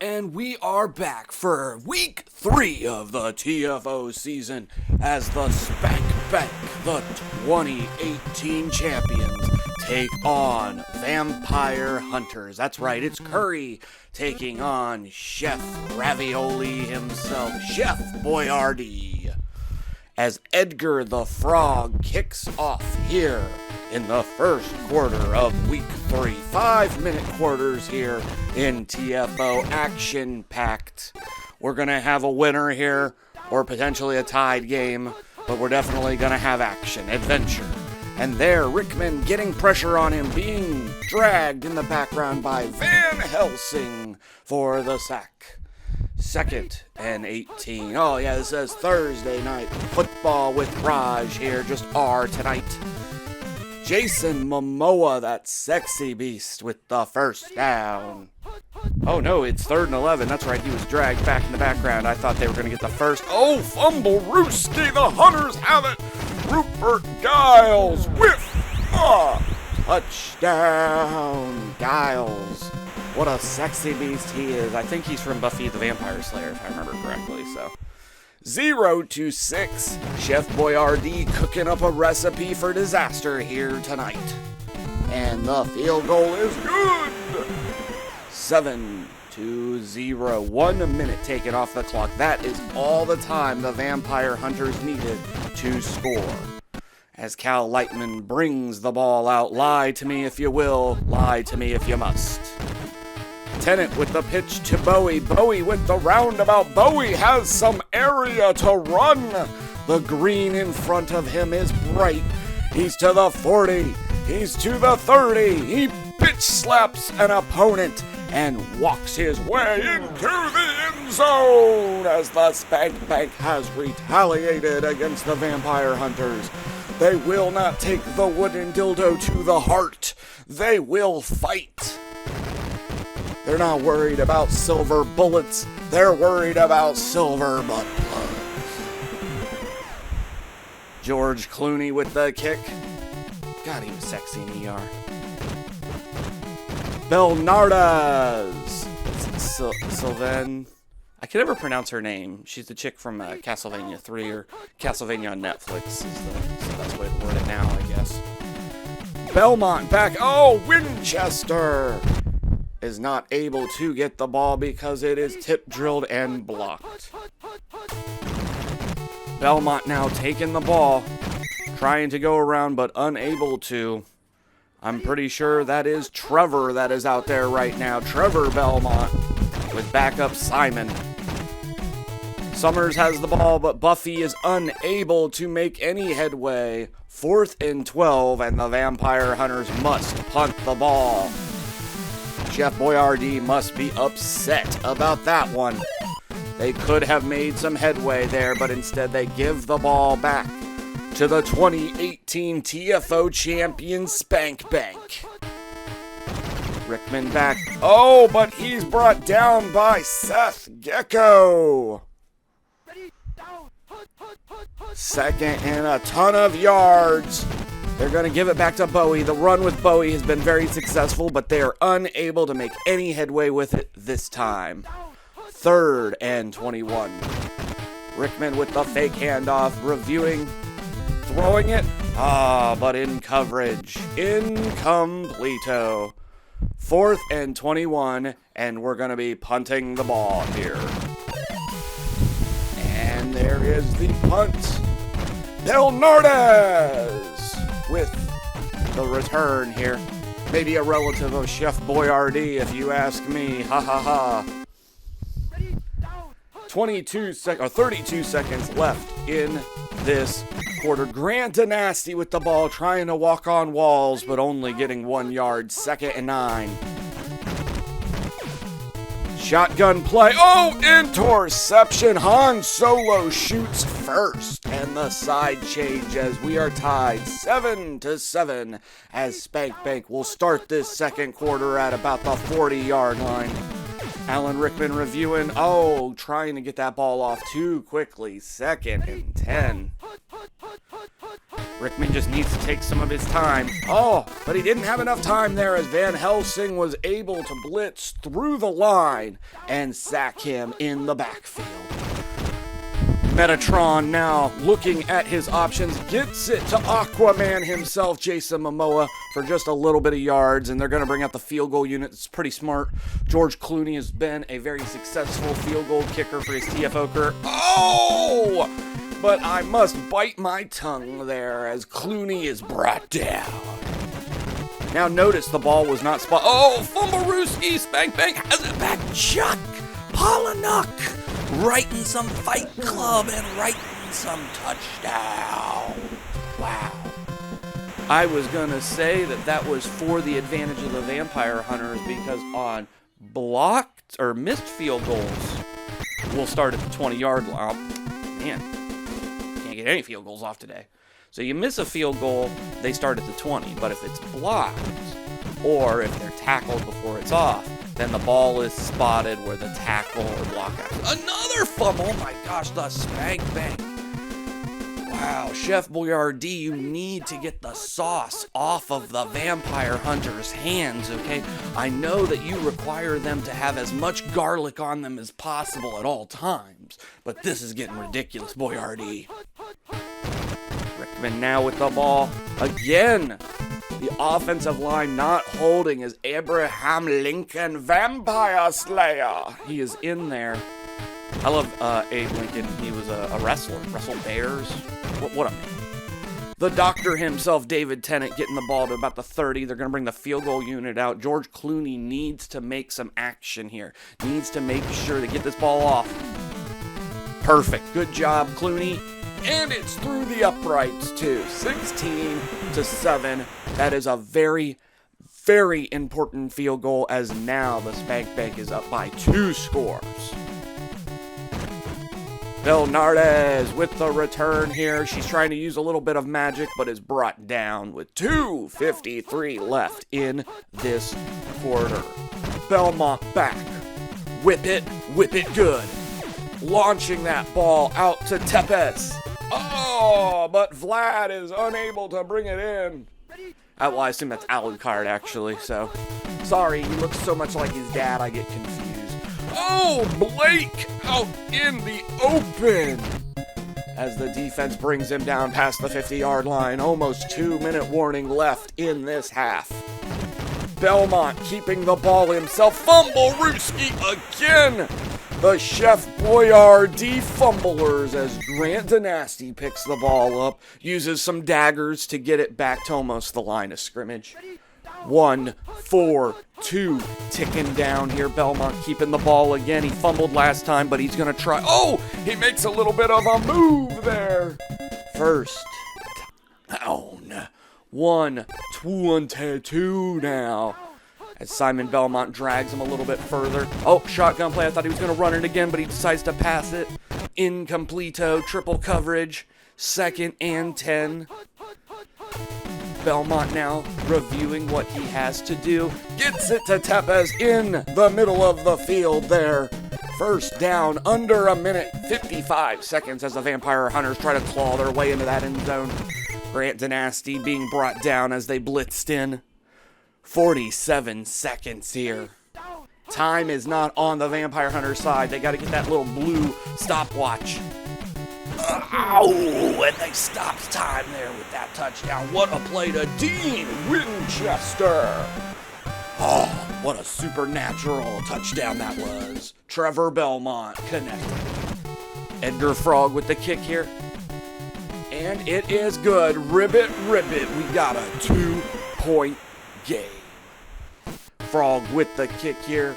And we are back for week 3 of the TFO season as the Spank, the 2018 champions, take on Vampire Hunters. That's right, it's Curry taking on Chef Ravioli himself, Chef Boyardee, as Edgar the Frog kicks off here in the first quarter of week 3. 5-minute quarters here in TFO, action-packed. We're going to have a winner here, or potentially a tied game, but we're definitely going to have action, adventure. And there, Rickman getting pressure on him, being dragged in the background by Van Helsing for the sack. 2nd and 18. Oh yeah, this says Thursday night football with Raj here, just R tonight. Jason Momoa, that sexy beast, with the first down. Oh no, it's 3rd and 11. That's right, he was dragged back in the background. I thought they were going to get the first. Oh, fumble, Rooski, the Hunters have it. Rupert Giles with a touchdown. Giles, what a sexy beast he is. I think he's from Buffy the Vampire Slayer, if I remember correctly, so. 0-6. Chef Boyardee cooking up a recipe for disaster here tonight. And the field goal is good. 7-0. 1 minute taken off the clock. That is all the time the Vampire Hunters needed to score. As Cal Lightman brings the ball out. Lie to me if you will. Lie to me if you must. Tennant with the pitch to Bowie. Bowie with the roundabout. Bowie has some area to run. The green in front of him is bright. He's to the 40. He's to the 30. He bitch slaps an opponent and walks his way into the end zone as the Spank has retaliated against the Vampire Hunters. They will not take the wooden dildo to the heart. They will fight. They're not worried about silver bullets. They're worried about silver butt plugs. George Clooney with the kick. God, he was sexy in ER. Belnardas. Sylvain. I can never pronounce her name. She's the chick from Castlevania 3 or Castlevania on Netflix is the best way to word it now, I guess. Belmont back. Oh, Winchester is not able to get the ball because it is tip drilled and blocked. Belmont now taking the ball, trying to go around but unable to. I'm pretty sure that is Trevor that is out there right now. Trevor Belmont with backup Simon. Summers has the ball, but Buffy is unable to make any headway. 4th and 12, and the Vampire Hunters must punt the ball. Chef Boyardee must be upset about that one. They could have made some headway there, but instead they give the ball back to the 2018 TFO champion Spank. Rickman back. Oh, but he's brought down by Seth GECKO. 2nd and a ton of yards. They're going to give it back to Bowie. The run with Bowie has been very successful, but they are unable to make any headway with it this time. 3rd and 21. Rickman with the fake handoff, reviewing, throwing it. But in coverage. Incompleto. 4th and 21, and we're going to be punting the ball here. And there is the punt. Belnardas with the return here. Maybe a relative of Chef Boyardee, if you ask me. Ha ha ha. 32 seconds left in this quarter. Grant Dynasty with the ball, trying to walk on walls, but only getting 1 yard. 2nd and 9. Shotgun play. Oh, interception. Han Solo shoots first. And the side change as we are tied 7-7 as Spank will start this second quarter at about the 40-yard line. Alan Rickman reviewing. Oh, trying to get that ball off too quickly. 2nd and 10. Rickman just needs to take some of his time. Oh, but he didn't have enough time there as Van Helsing was able to blitz through the line and sack him in the backfield. Metatron now looking at his options, gets it to Aquaman himself, Jason Momoa, for just a little bit of yards, and they're going to bring out the field goal unit. It's pretty smart. George Clooney has been a very successful field goal kicker for his TFO career. Oh! But I must bite my tongue there as Clooney is brought down. Now notice the ball was not spot. Oh, Fumbarooski, Spank Bank has it back. Chuck Palahniuk writing some Fight Club and writing some touchdown. Wow. I was going to say that was for the advantage of the Vampire Hunters because on blocked or missed field goals, we'll start at the 20-yard line. Oh, man, can't get any field goals off today. So you miss a field goal, they start at the 20. But if it's blocked or if they're tackled before it's off, then the ball is spotted where the tackle or block out. Another fumble! Oh my gosh, the Spank Bank. Wow, Chef Boyardee, you need to get the sauce off of the Vampire Hunter's hands, okay? I know that you require them to have as much garlic on them as possible at all times, but this is getting ridiculous, Boyardee. Rickman now with the ball again. The offensive line not holding is Abraham Lincoln, Vampire Slayer. He is in there. I love Abe Lincoln. He was a wrestler. Wrestled bears. What a man. The doctor himself, David Tennant, getting the ball to about the 30. They're going to bring the field goal unit out. George Clooney needs to make some action here. Needs to make sure to get this ball off. Perfect. Good job, Clooney. And it's through the uprights, too. 16-7. That is a very, very important field goal as now the Spank Bank is up by 2 scores. Bernardez with the return here. She's trying to use a little bit of magic, but is brought down with 2:53 left in this quarter. Belmont back. Whip it good. Launching that ball out to Tepes. Oh, but Vlad is unable to bring it in. Well, I assume that's Alucard, actually, so. Sorry, he looks so much like his dad, I get confused. Oh, Blake out in the open. As the defense brings him down past the 50-yard line. Almost 2-minute warning left in this half. Belmont keeping the ball himself. Fumble Ruski again. The Chef Boyardee fumblers as Grant Dynasty picks the ball up, uses some daggers to get it back to almost the line of scrimmage. 1, 4, 2, ticking down here. Belmont keeping the ball again. He fumbled last time, but he's going to try. Oh, he makes a little bit of a move there. First down. 1, 2 now. As Simon Belmont drags him a little bit further. Oh, shotgun play. I thought he was going to run it again, but he decides to pass it. Incompleto, triple coverage. 2nd and 10. Belmont now reviewing what he has to do. Gets it to Tepes in the middle of the field there. First down, under a minute, 55 seconds as the Vampire Hunters try to claw their way into that end zone. Grant Dynasty being brought down as they blitzed in. 47 seconds here. Time is not on the Vampire Hunter side. They got to get that little blue stopwatch. Ow! And they stopped time there with that touchdown. What a play to Dean Winchester. Oh, what a supernatural touchdown that was. Trevor Belmont connected. Edgar Frog with the kick here. And it is good. Ribbit. We got a 2-point game. Frog with the kick here.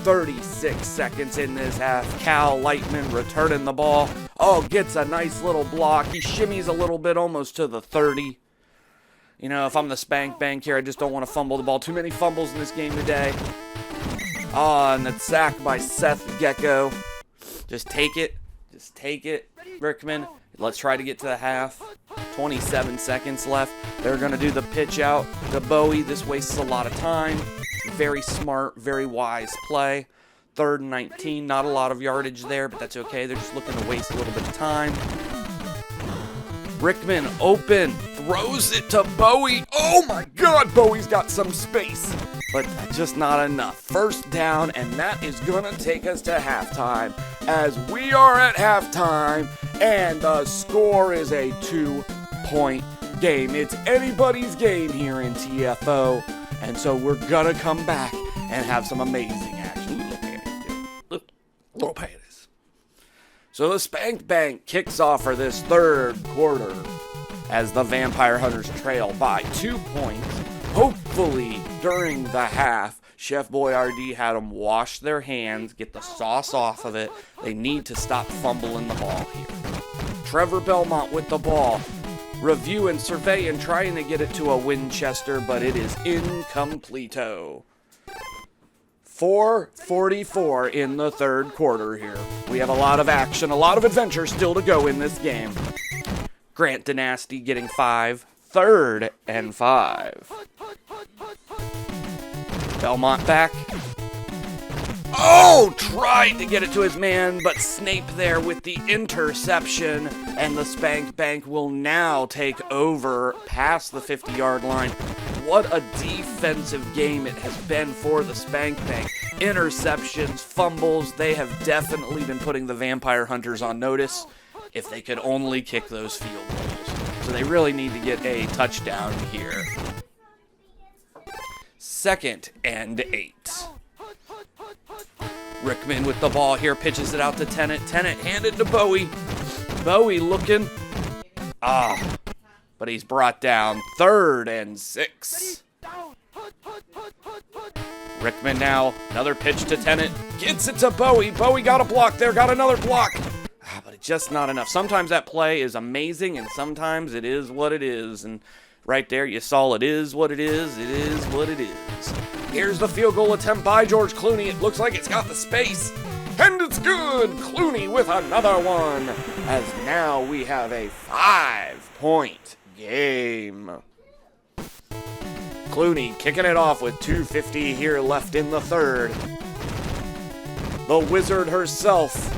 36 seconds in this half. Cal Lightman returning the ball. Oh, gets a nice little block. He shimmies a little bit almost to the 30. You know, if I'm the Spank Bank here, I just don't want to fumble the ball. Too many fumbles in this game today. Oh, and that's sacked by Seth GECKO. Just take it. Rickman. Let's try to get to the half. 27 seconds left. They're going to do the pitch out to Bowie. This wastes a lot of time. Very smart, very wise play. 3rd and 19. Not a lot of yardage there, but that's okay. They're just looking to waste a little bit of time. Rickman open, throws it to Bowie. Oh my God, Bowie's got some space, but just not enough. First down, and that is gonna take us to halftime, as we are at halftime, and the score is a 2-point game. It's anybody's game here in TFO, and so we're gonna come back and have some amazing action. Look at it, dude. Look at this. So the Spank Bank kicks off for this third quarter as the Vampire Hunters trail by 2 points. Hopefully, during the half, Chef Boyardee had them wash their hands, get the sauce off of it. They need to stop fumbling the ball here. Trevor Belmont with the ball, reviewing, surveying, trying to get it to a Winchester, but it is incompleto. 4:44 in the third quarter here. We have a lot of action, a lot of adventure still to go in this game. Grant Dynasty getting 5. 3rd and 5. Belmont back. Oh, tried to get it to his man, but Snape there with the interception, and the Spank Bank will now take over past the 50-yard line. What a defensive game it has been for the Spank Bank. Interceptions, fumbles, they have definitely been putting the Vampire Hunters on notice. If they could only kick those field goals. So they really need to get a touchdown here. 2nd and 8. Rickman with the ball here, pitches it out to Tennant. Tennant handed to Bowie. Bowie looking. But he's brought down. 3rd and 6. Rickman now, another pitch to Tennant. Gets it to Bowie. Bowie got a block there, got another block. But it's just not enough. Sometimes that play is amazing, and sometimes it is what it is. And right there, you saw it is what it is. It is what it is. Here's the field goal attempt by George Clooney. It looks like it's got the space. And it's good. Clooney with another one. As now we have a 5-point game. Clooney kicking it off with 2:50 here left in the third. The wizard herself.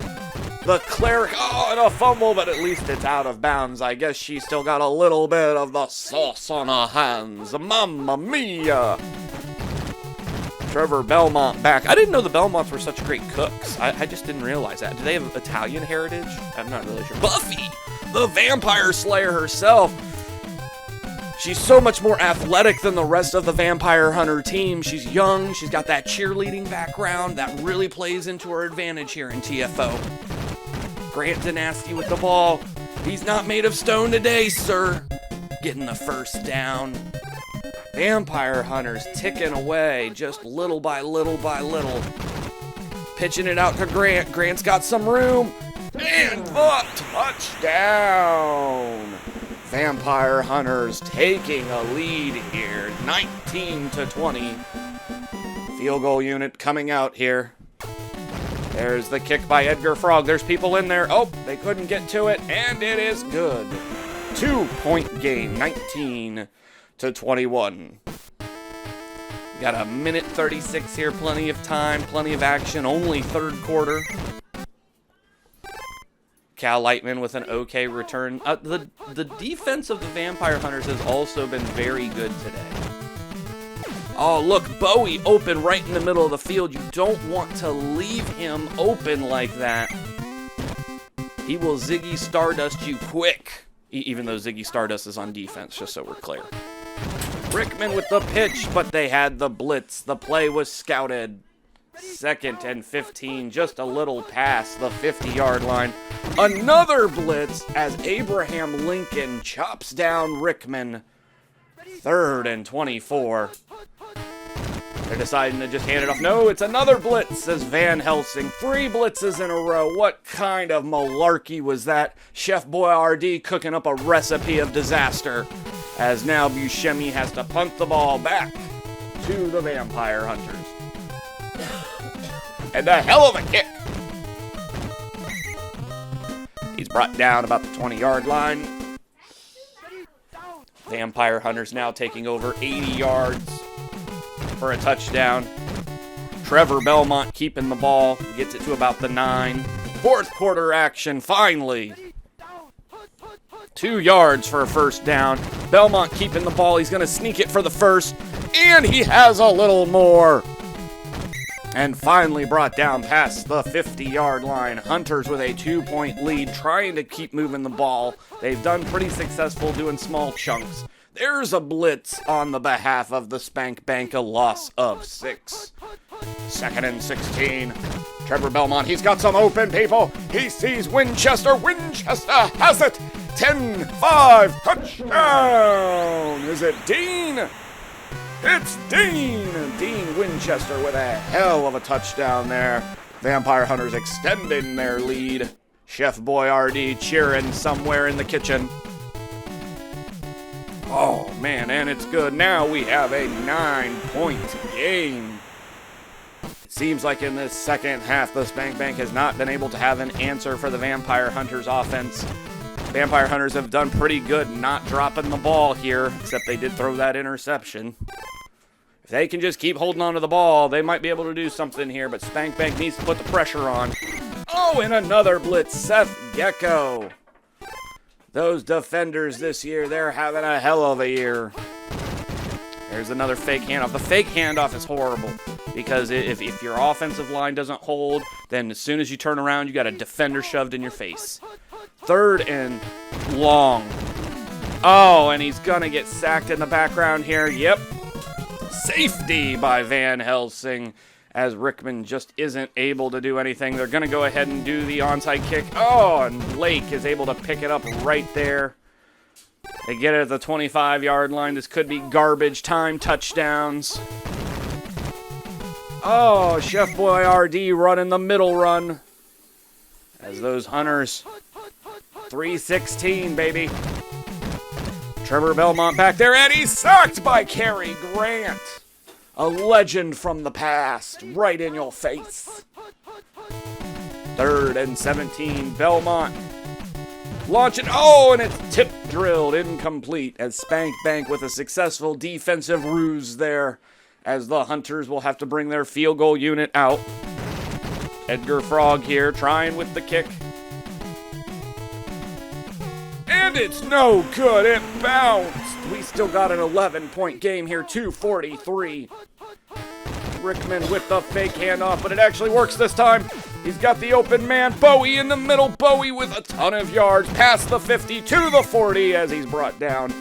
The cleric, and a fumble, but at least it's out of bounds. I guess she's still got a little bit of the sauce on her hands. Mamma mia! Trevor Belmont back. I didn't know the Belmonts were such great cooks. I just didn't realize that. Do they have Italian heritage? I'm not really sure. Buffy, the vampire slayer herself. She's so much more athletic than the rest of the Vampire Hunter team. She's young. She's got that cheerleading background that really plays into her advantage here in TFO. Grant Dynasty with the ball. He's not made of stone today, sir. Getting the first down. Vampire Hunters ticking away just little by little by little. Pitching it out to Grant. Grant's got some room. And the touchdown. Vampire Hunters taking a lead here. 19-20. Field goal unit coming out here. There's the kick by Edgar Frog. There's people in there. Oh, they couldn't get to it, and it is good. 2-point game, 19-21. We got a minute 36 here, plenty of time, plenty of action, only third quarter. Cal Lightman with an okay return. The defense of the Vampire Hunters has also been very good today. Oh, look, Bowie open right in the middle of the field. You don't want to leave him open like that. He will Ziggy Stardust you quick. Even though Ziggy Stardust is on defense, just so we're clear. Rickman with the pitch, but they had the blitz. The play was scouted. 2nd and 15, just a little past the 50-yard line. Another blitz as Abraham Lincoln chops down Rickman. 3rd and 24. They're deciding to just hand it off. No, it's another blitz, says Van Helsing. 3 blitzes in a row. What kind of malarkey was that? Chef Boyardee cooking up a recipe of disaster. As now Buscemi has to punt the ball back to the Vampire Hunters. And a hell of a kick. He's brought down about the 20-yard line. Vampire Hunters now taking over 80 yards for a touchdown. Trevor Belmont keeping the ball. Gets it to about the 9. Fourth quarter action, finally. 2 yards for a first down. Belmont keeping the ball. He's going to sneak it for the first, and he has a little more. And finally brought down past the 50-yard line. Hunters with a 2-point lead, trying to keep moving the ball. They've done pretty successful doing small chunks. There's a blitz on the behalf of the Spank Bank, a loss of 6. 2nd and 16. Trevor Belmont, he's got some open people. He sees Winchester. Winchester has it. 10-5, touchdown. Is it Dean? It's Dean! Dean Winchester with a hell of a touchdown there. Vampire Hunters extending their lead. Chef Boyardee cheering somewhere in the kitchen. Oh, man, and it's good. Now we have a 9-point game. It seems like in this second half, the Spank Bank has not been able to have an answer for the Vampire Hunters offense. Vampire Hunters have done pretty good not dropping the ball here, except they did throw that interception. If they can just keep holding on to the ball, they might be able to do something here, but Spank Bank needs to put the pressure on. Oh, and another blitz, Seth GECKO. Those defenders this year, they're having a hell of a year. There's another fake handoff. The fake handoff is horrible because if your offensive line doesn't hold, then as soon as you turn around, you got a defender shoved in your face. 3rd and long. Oh, and he's going to get sacked in the background here. Yep. Safety by Van Helsing as Rickman just isn't able to do anything. They're going to go ahead and do the onside kick. Oh, and Lake is able to pick it up right there. They get it at the 25-yard line. This could be garbage time touchdowns. Oh, Chef Boyardee running the middle run as those Hunters. 3-16, baby. Trevor Belmont back there, and he's sacked by Cary Grant. A legend from the past, right in your face. 3rd and 17, Belmont. Launching, oh, and it's tip drilled, incomplete, as Spank Bank with a successful defensive ruse there, as the Hunters will have to bring their field goal unit out. Edgar Frog here, trying with the kick. And it's no good. It bounced. We still got an 11-point game here, 2:43. Rickman with the fake handoff, but it actually works this time. He's got the open man. Bowie in the middle. Bowie with a ton of yards past the 50 to the 40 as he's brought down.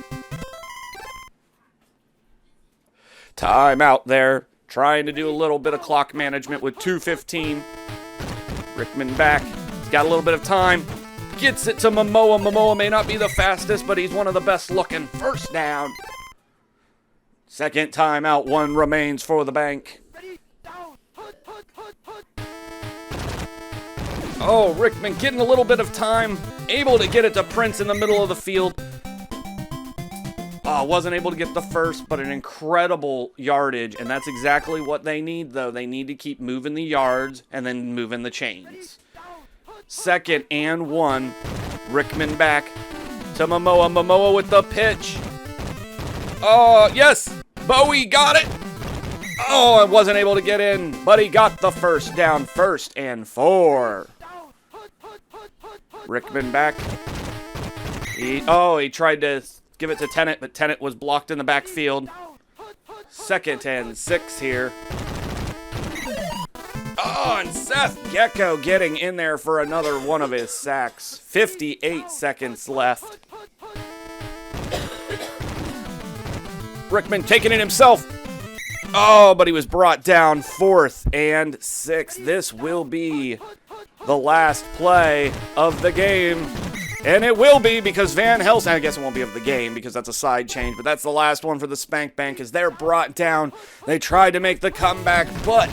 Timeout there. Trying to do a little bit of clock management with 2:15. Rickman back. He's got a little bit of time. Gets it to Momoa. Momoa may not be the fastest, but he's one of the best looking. First down. 2nd timeout. 1 remains for the Bank. Oh, Rickman getting a little bit of time. Able to get it to Prince in the middle of the field. Wasn't able to get the first, but an incredible yardage. And that's exactly what they need, though. They need to keep moving the yards and then moving the chains. 2nd and 1. Rickman back to Momoa. Momoa with the pitch. Oh, yes. Bowie got it. Oh, I wasn't able to get in, but he got the first down. 1st and 4. Rickman back. He tried to give it to Tennant, but Tennant was blocked in the backfield. 2nd and 6 here. Oh, and Seth GECKO getting in there for another one of his sacks. 58 seconds left. Rickman taking it himself. Oh, but he was brought down. 4th and 6. This will be the last play of the game. And it will be because Van Helsing, I guess it won't be of the game because that's a side change, but that's the last one for the Spank Bank as they're brought down. They tried to make the comeback, but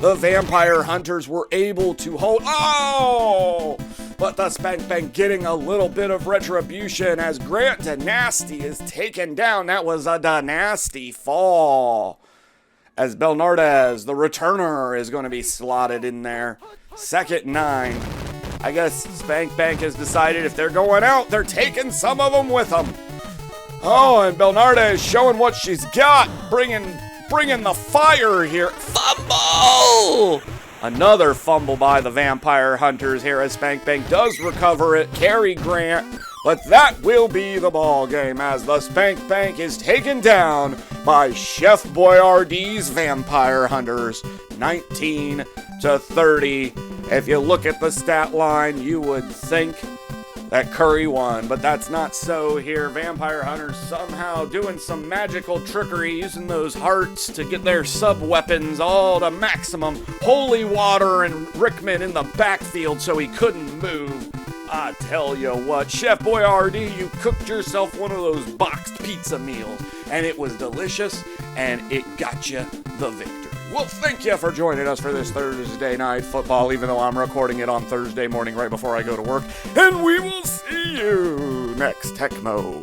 the Vampire Hunters were able to hold. Oh! But the Spank Bank getting a little bit of retribution as Grant Dynasty is taken down. That was a Dynasty fall. As Belnardez, the returner, is going to be slotted in there. 2nd 9. I guess Spank Bank has decided if they're going out, they're taking some of them with them. Oh, and Belnardez showing what she's got, bringing the fire here. Fumble! Another fumble by the Vampire Hunters here as Spank Bank does recover it. Cary Grant But that will be the ball game as the Spank Bank is taken down by Chef Boyardee's Vampire Hunters, 19-30. If you look at the stat line, you would think that Curry won, but that's not so here. Vampire Hunters somehow doing some magical trickery, using those hearts to get their sub-weapons all to maximum. Holy Water and Rickman in the backfield so he couldn't move. I tell you what, Chef Boyardee, you cooked yourself one of those boxed pizza meals, and it was delicious, and it got you the victory. Well, thank you for joining us for this Thursday Night Football, even though I'm recording it on Thursday morning right before I go to work, and we will see you next Tecmo.